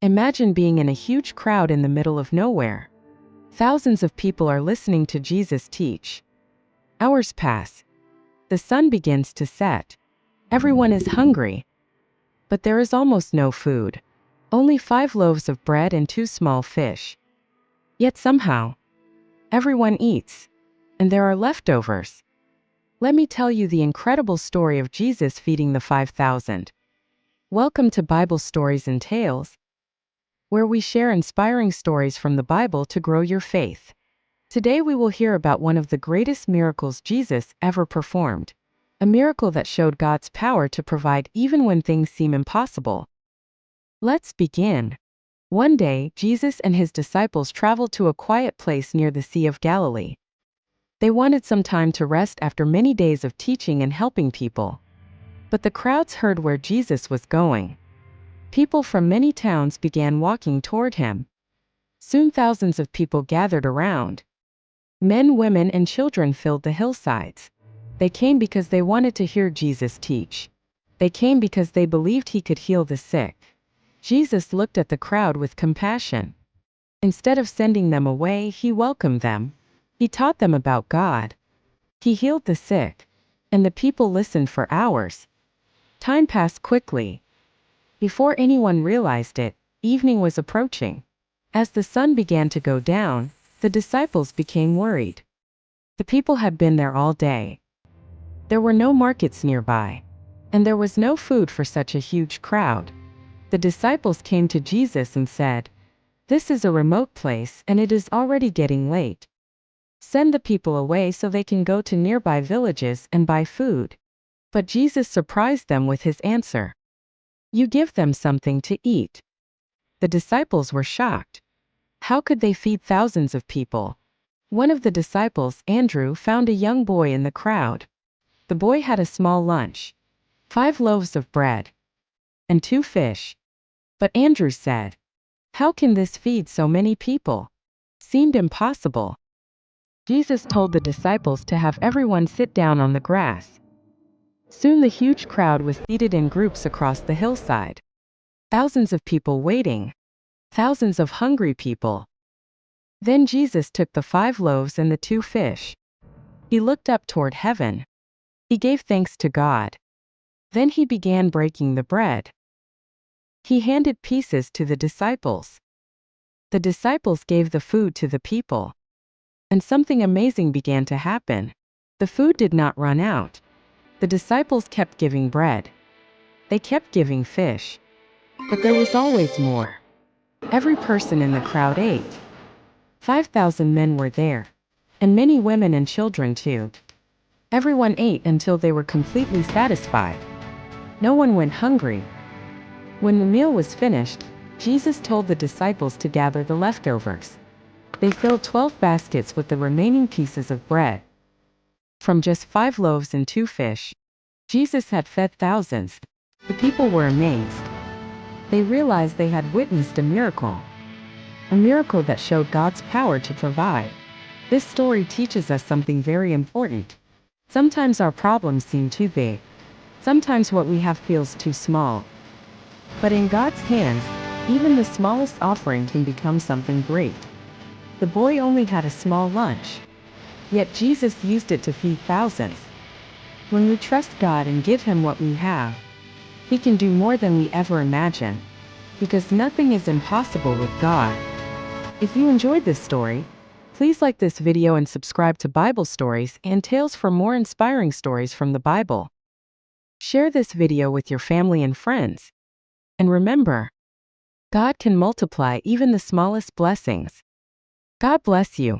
Imagine being in a huge crowd in the middle of nowhere. Thousands of people are listening to Jesus teach. Hours pass. The sun begins to set. Everyone is hungry. But there is almost no food. Only 5 loaves of bread and 2 small fish. Yet somehow, everyone eats. And there are leftovers. Let me tell you the incredible story of Jesus feeding the 5,000. Welcome to Bible Stories and Tales, where we share inspiring stories from the Bible to grow your faith. Today we will hear about one of the greatest miracles Jesus ever performed. A miracle that showed God's power to provide even when things seem impossible. Let's begin. One day, Jesus and his disciples traveled to a quiet place near the Sea of Galilee. They wanted some time to rest after many days of teaching and helping people. But the crowds heard where Jesus was going. People from many towns began walking toward him. Soon thousands of people gathered around. Men, women, and children filled the hillsides. They came because they wanted to hear Jesus teach. They came because they believed he could heal the sick. Jesus looked at the crowd with compassion. Instead of sending them away, he welcomed them. He taught them about God. He healed the sick. And the people listened for hours. Time passed quickly. Before anyone realized it, evening was approaching. As the sun began to go down, the disciples became worried. The people had been there all day. There were no markets nearby. And there was no food for such a huge crowd. The disciples came to Jesus and said, "This is a remote place and it is already getting late. Send the people away so they can go to nearby villages and buy food." But Jesus surprised them with his answer. "You give them something to eat." The disciples were shocked. How could they feed thousands of people? One of the disciples, Andrew, found a young boy in the crowd. The boy had a small lunch, 5 loaves of bread, and 2 fish. But Andrew said, "How can this feed so many people?" Seemed impossible. Jesus told the disciples to have everyone sit down on the grass. Soon the huge crowd was seated in groups across the hillside. Thousands of people waiting. Thousands of hungry people. Then Jesus took the 5 loaves and the 2 fish. He looked up toward heaven. He gave thanks to God. Then he began breaking the bread. He handed pieces to the disciples. The disciples gave the food to the people. And something amazing began to happen. The food did not run out. The disciples kept giving bread. They kept giving fish. But there was always more. Every person in the crowd ate. 5,000 men were there. And many women and children too. Everyone ate until they were completely satisfied. No one went hungry. When the meal was finished, Jesus told the disciples to gather the leftovers. They filled 12 baskets with the remaining pieces of bread. From just 5 loaves and 2 fish, Jesus had fed thousands. The people were amazed. They realized they had witnessed a miracle that showed God's power to provide. This story teaches us something very important. Sometimes our problems seem too big. Sometimes what we have feels too small. But in God's hands, even the smallest offering can become something great. The boy only had a small lunch. Yet Jesus used it to feed thousands. When we trust God and give him what we have, he can do more than we ever imagine. Because nothing is impossible with God. If you enjoyed this story, please like this video and subscribe to Bible Stories and Tales for more inspiring stories from the Bible. Share this video with your family and friends. And remember, God can multiply even the smallest blessings. God bless you.